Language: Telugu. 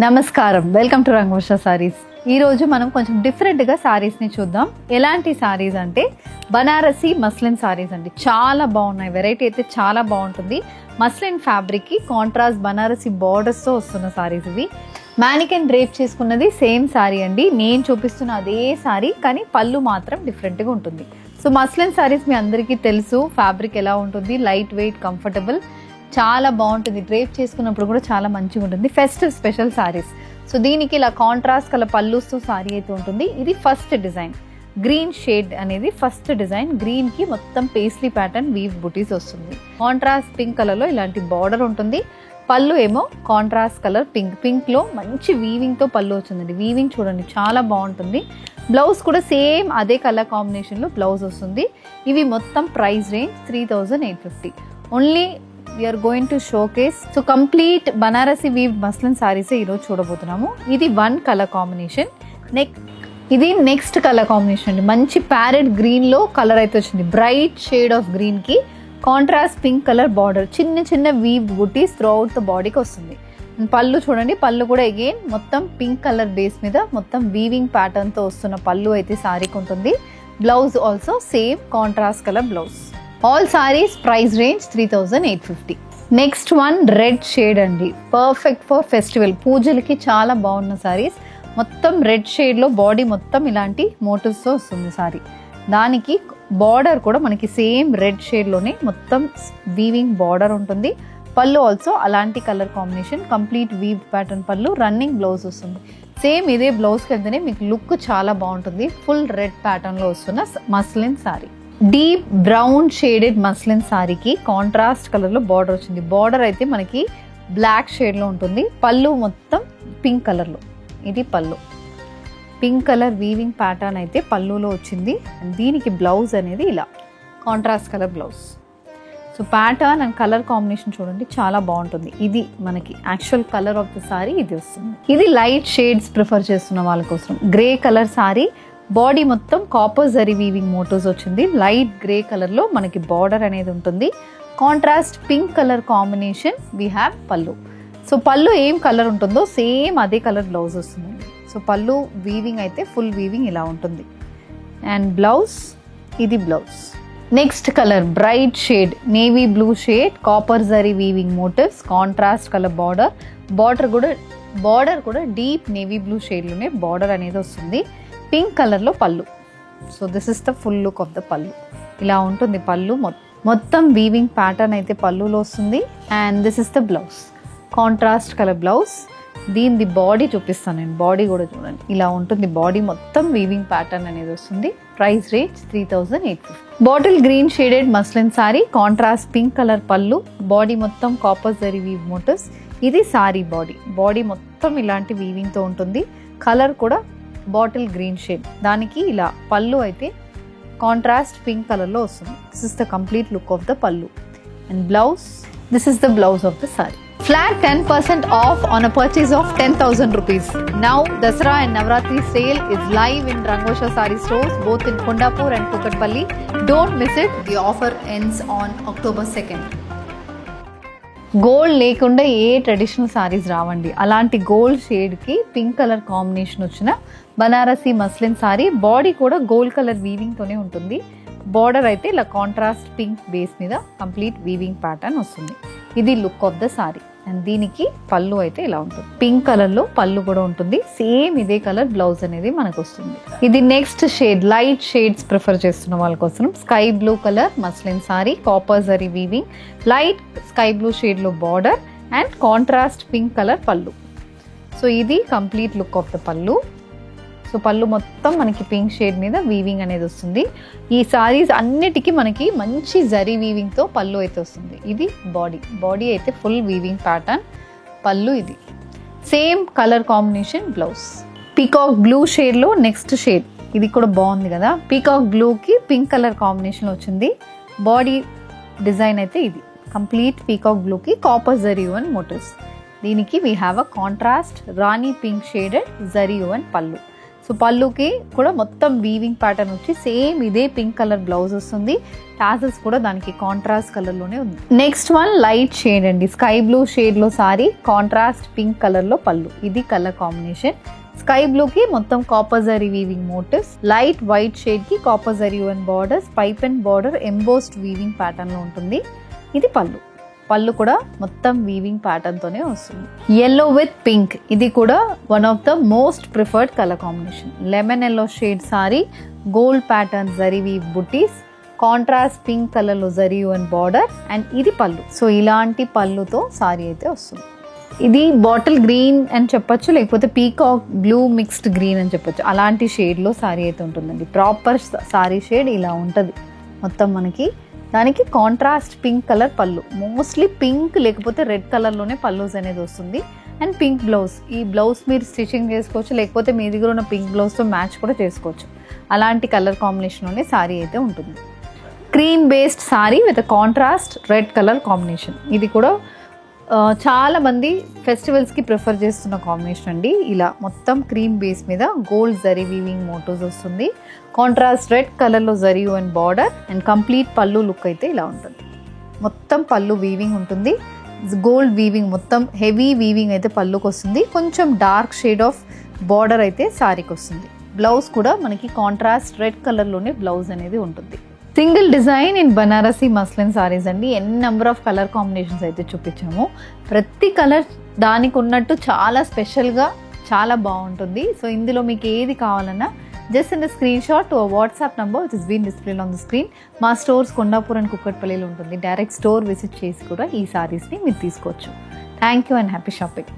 నమస్కారం, వెల్కమ్ టు రంగవర్ష సారీస్. ఈరోజు మనం కొంచెం డిఫరెంట్గా సారీస్ని చూద్దాం. ఎలాంటి సారీస్ అంటే బనారసి మస్లిన్ సారీస్ అండి. చాలా బాగున్నాయి, వెరైటీ అయితే చాలా బాగుంటుంది. మస్లిన్ ఫ్యాబ్రిక్కి కాంట్రాస్ట్ బనారసి బార్డర్స్తో వస్తున్న సారీస్ ఇవి. మ్యానికెన్ డ్రేప్ చేసుకున్నది సేమ్ సారీ అండి. నేను చూపిస్తున్న అదే సారీ, కానీ పళ్ళు మాత్రం డిఫరెంట్గా ఉంటుంది. సో మస్లిన్ సారీస్ మీ అందరికీ తెలుసు, ఫ్యాబ్రిక్ ఎలా ఉంటుంది, లైట్ వెయిట్, కంఫర్టబుల్, చాలా బాగుంటుంది. డ్రేప్ చేసుకున్నప్పుడు కూడా చాలా మంచిగా ఉంటుంది. Festive special saris. సో దీనికి ఇలా కాంట్రాస్ట్ కలర్ పళ్ళుతో సారీ అయితే ఉంటుంది. ఇది ఫస్ట్ డిజైన్, గ్రీన్ షేడ్ అనేది ఫస్ట్ డిజైన్. గ్రీన్ కి మొత్తం పేస్లీ ప్యాటర్న్ వీవ్ బుటీస్ వస్తుంది. కాంట్రాస్ట్ పింక్ కలర్ లో ఇలాంటి బార్డర్ ఉంటుంది. పళ్ళు ఏమో కాంట్రాస్ట్ కలర్ పింక్ లో మంచి వీవింగ్ తో పళ్ళు వచ్చిందండి. వీవింగ్ చూడండి చాలా బాగుంటుంది. బ్లౌజ్ కూడా సేమ్ అదే కలర్ కాంబినేషన్ లో బ్లౌజ్ వస్తుంది. ఇవి మొత్తం price range 3850. Only we're going to showcase. So complete Banarasi weave muslin saris ఈరోజు చూడబోతున్నాము. ఇది వన్ కలర్ కాంబినేషన్. ఇది నెక్స్ట్ కలర్ కాంబినేషన్ అండి. మంచి ప్యారెట్ గ్రీన్ లో కలర్ అయితే వచ్చింది. బ్రైట్ షేడ్ ఆఫ్ గ్రీన్ కి కాంట్రాస్ట్ పింక్ కలర్ బార్డర్, చిన్న చిన్న weave buttis through out the బాడీకి వస్తుంది. పళ్ళు చూడండి, పళ్ళు కూడా అగైన్ మొత్తం పింక్ కలర్ బేస్ మీద మొత్తం వీవింగ్ ప్యాటర్న్ తో వస్తున్న పళ్ళు అయితే సారీకి ఉంటుంది. Blouse also same contrast colour blouse. All saris price range 3850. Next one red shade అండి. పర్ఫెక్ట్ ఫర్ ఫెస్టివల్, పూజలకి చాలా బాగున్న సారీస్. మొత్తం రెడ్ షేడ్ లో బాడీ మొత్తం ఇలాంటి మోటివ్స్ తో వస్తుంది సారీ. దానికి బార్డర్ కూడా మనకి సేమ్ రెడ్ షేడ్ లోనే మొత్తం వీవింగ్ బార్డర్ ఉంటుంది. పళ్ళు ఆల్సో అలాంటి colour combination, complete weave pattern pallu, running blouse వస్తుంది. సేమ్ ఇదే బ్లౌజ్కి వెళ్తేనే మీకు లుక్ చాలా బాగుంటుంది. ఫుల్ రెడ్ ప్యాటర్న్ లో వస్తున్న muslin sari. Deep brown shaded muslin సారీకి కాంట్రాస్ట్ కలర్ లో బార్డర్ వచ్చింది. బార్డర్ అయితే మనకి బ్లాక్ షేడ్ లో ఉంటుంది. పళ్ళు మొత్తం పింక్ కలర్ లో, ఇది పళ్ళు. పింక్ కలర్ వీవింగ్ ప్యాటర్న్ అయితే పళ్ళులో వచ్చింది. అండ్ దీనికి బ్లౌజ్ అనేది ఇలా contrast colour blouse. So pattern and colour combination చూడండి చాలా బాగుంటుంది. ఇది మనకి actual colour of the sorry ఇది వస్తుంది. ఇది లైట్ షేడ్స్ ప్రిఫర్ చేస్తున్న వాళ్ళ కోసం గ్రే కలర్ సారీ. బాడీ మొత్తం కాపర్ జరీ వీవింగ్ మోటివ్స్ వచ్చింది. లైట్ గ్రే కలర్ లో మనకి బార్డర్ అనేది ఉంటుంది. Contrast pink colour combination we have పళ్ళు. సో పళ్ళు ఏం కలర్ ఉంటుందో సేమ్ అదే కలర్ బ్లౌజ్ వస్తుంది. సో పళ్ళు వీవింగ్ అయితే ఫుల్ వీవింగ్ ఇలా ఉంటుంది. అండ్ బ్లౌజ్, ఇది blouse. Next colour bright shade navy blue shade, copper zari weaving motifs, contrast colour border. Border కూడా డీప్ నేవీ బ్లూ షేడ్ లోనే బార్డర్ అనేది వస్తుంది. పింక్ కలర్ లో pallu. So this is the full look of the pallu. ఇలా ఉంటుంది పళ్ళు. మొత్తం వీవింగ్ ప్యాటర్న్ అయితే పళ్ళులో వస్తుంది. And this is the blouse, contrast colour blouse. దీని బాడీ చూపిస్తాను నేను. బాడీ కూడా చూడండి ఇలా ఉంటుంది. బాడీ మొత్తం వీవింగ్ ప్యాటర్న్ అనేది వస్తుంది. Price range 3850. Bottle green shaded muslin sorry, contrast pink colour పళ్ళు, బాడీ మొత్తం కాపర్ జరీ వీవ్ మోటివ్స్. ఇది సారీ బాడీ మొత్తం ఇలాంటి వీవింగ్ తో ఉంటుంది. కలర్ కూడా బాటిల్ గ్రీన్ షేడ్. దానికి ఇలా పళ్ళు అయితే కాంట్రాస్ట్ పింక్ కలర్ లో వస్తుంది. This is the complete look of the pallu. And blouse, this is the blouse of the sari. Flat 10% off on a purchase of 10,000 rupees. Now Dasara and Navratri sale is live in Rangosha Saree stores both in Kondapur and Kukatpalli. Don't miss it. The offer ends on October 2nd. Gold లేకుండా ఏ ట్రెడిషనల్ సారీస్ రావండి. అలాంటి గోల్డ్ షేడ్కి పింక్ కలర్ కాంబినేషన్ వచ్చిన బనారసి మస్లిన్ సారీ. బాడీ కూడా గోల్డ్ కలర్ వీవింగ్తోనే ఉంటుంది. బార్డర్ అయితే ఇలా కాంట్రాస్ట్ పింక్ బేస్ మీద కంప్లీట్ వీవింగ్ ప్యాటర్న్ వస్తుంది. ఇది look of the sorry. And దీనికి పళ్ళు అయితే ఇలా ఉంటుంది. పింక్ కలర్ లో పళ్ళు కూడా ఉంటుంది. సేమ్ ఇదే కలర్ బ్లౌజ్ అనేది మనకు వస్తుంది. ఇది next shade, light shades prefer చేస్తున్న వాళ్ళ కోసం sky blue colour muslin sari, copper zari weaving, light sky blue shade లో border and contrast pink colour pallu. So ఇది complete look of the pallu. So pallu మొత్తం మనకి పింక్ షేడ్ మీద వీవింగ్ అనేది వస్తుంది. ఈ సారీస్ అన్నిటికీ మనకి మంచి జరీ వీవింగ్ తో పళ్ళు అయితే వస్తుంది. ఇది బాడీ అయితే ఫుల్ వీవింగ్ ప్యాటర్న్ పళ్ళు. ఇది same colour combination blouse. Peacock blue shade లో నెక్స్ట్ షేడ్. ఇది కూడా బాగుంది కదా. పీకాక్ బ్లూ కి పింక్ కలర్ కాంబినేషన్ వచ్చింది. బాడీ డిజైన్ అయితే ఇది కంప్లీట్ పీకాక్ బ్లూ కి కాపర్ జరీ వన్ మోటివ్స్. దీనికి we have a contrast Rani pink shaded zari one పళ్ళు. సో పళ్ళుకి కూడా మొత్తం వీవింగ్ ప్యాటర్న్ వచ్చి సేమ్ ఇదే పింక్ కలర్ బ్లౌజ్ వస్తుంది. టాసల్స్ కూడా దానికి కాంట్రాస్ట్ కలర్లోనే ఉంది. నెక్స్ట్ వన్ లైట్ షేడ్ అండి, స్కై బ్లూ షేడ్లో సారీ, కాంట్రాస్ట్ పింక్ కలర్లో పళ్ళు. ఇది కలర్ కాంబినేషన్. స్కై బ్లూకి మొత్తం copper zari weaving motifs, light white షేడ్కి copper zari and borders, pipe and border embossed weaving ప్యాటర్న్లో ఉంటుంది. ఇది పళ్ళు. పళ్ళు కూడా మొత్తం వీవింగ్ ప్యాటర్న్ తోనే వస్తుంది. yellow విత్ పింక్, ఇది కూడా one of the most preferred colour combination. Lemon yellow shade sari, gold pattern zari weave butis, contrast pink colour లో జరీ అండ్ బార్డర్, అండ్ ఇది పళ్ళు. సో ఇలాంటి పళ్ళుతో సారీ అయితే వస్తుంది. ఇది బాటిల్ గ్రీన్ అని చెప్పొచ్చు, లేకపోతే పీకాక్ బ్లూ మిక్స్డ్ గ్రీన్ అని చెప్పొచ్చు. అలాంటి షేడ్ లో సారీ అయితే ఉంటుందండి. ప్రాపర్ సారీ షేడ్ ఇలా ఉంటుంది మొత్తం మనకి. దానికి కాంట్రాస్ట్ పింక్ కలర్ పళ్ళు, మోస్ట్లీ పింక్ లేకపోతే రెడ్ కలర్లోనే పళ్ళుస్ అనేది వస్తుంది. అండ్ పింక్ బ్లౌజ్, ఈ బ్లౌజ్ మీరు స్టిచ్చింగ్ చేసుకోవచ్చు, లేకపోతే మీ దగ్గర ఉన్న పింక్ బ్లౌజ్తో మ్యాచ్ కూడా చేసుకోవచ్చు. అలాంటి కలర్ కాంబినేషన్లోనే సారీ అయితే ఉంటుంది. Cream based sorry with contrast red colour combination. ఇది కూడా చాలా మంది ఫెస్టివల్స్కి ప్రిఫర్ చేస్తున్న కాంబినేషన్ అండి. ఇలా మొత్తం క్రీమ్ బేస్ మీద గోల్డ్ జరీ వీవింగ్ మోటివ్స్ వస్తుంది. కాంట్రాస్ట్ రెడ్ కలర్లో zari and border, and complete పళ్ళు లుక్ అయితే ఇలా ఉంటుంది. మొత్తం పళ్ళు వీవింగ్ ఉంటుంది, గోల్డ్ వీవింగ్, మొత్తం హెవీ వీవింగ్ అయితే పళ్ళుకి వస్తుంది. కొంచెం డార్క్ షేడ్ ఆఫ్ బార్డర్ అయితే సారీకి వస్తుంది. బ్లౌజ్ కూడా మనకి కాంట్రాస్ట్ రెడ్ కలర్లోనే బ్లౌజ్ అనేది ఉంటుంది. Single design in Banarasi muslin saris అండి. ఎన్ని నెంబర్ ఆఫ్ కలర్ కాంబినేషన్స్ అయితే చూపించాము. ప్రతి కలర్ దానికి ఉన్నట్టు చాలా స్పెషల్గా చాలా బాగుంటుంది. సో ఇందులో మీకు ఏది కావాలన్నా just in the screenshot to WhatsApp number which is been displayed on the screen. మా స్టోర్స్ కొండాపూర్ అండ్ కుక్కట్పల్లిలో ఉంటుంది. డైరెక్ట్ స్టోర్ విజిట్ చేసి కూడా ఈ సారీస్ని మీరు తీసుకోవచ్చు. Thank you and happy shopping.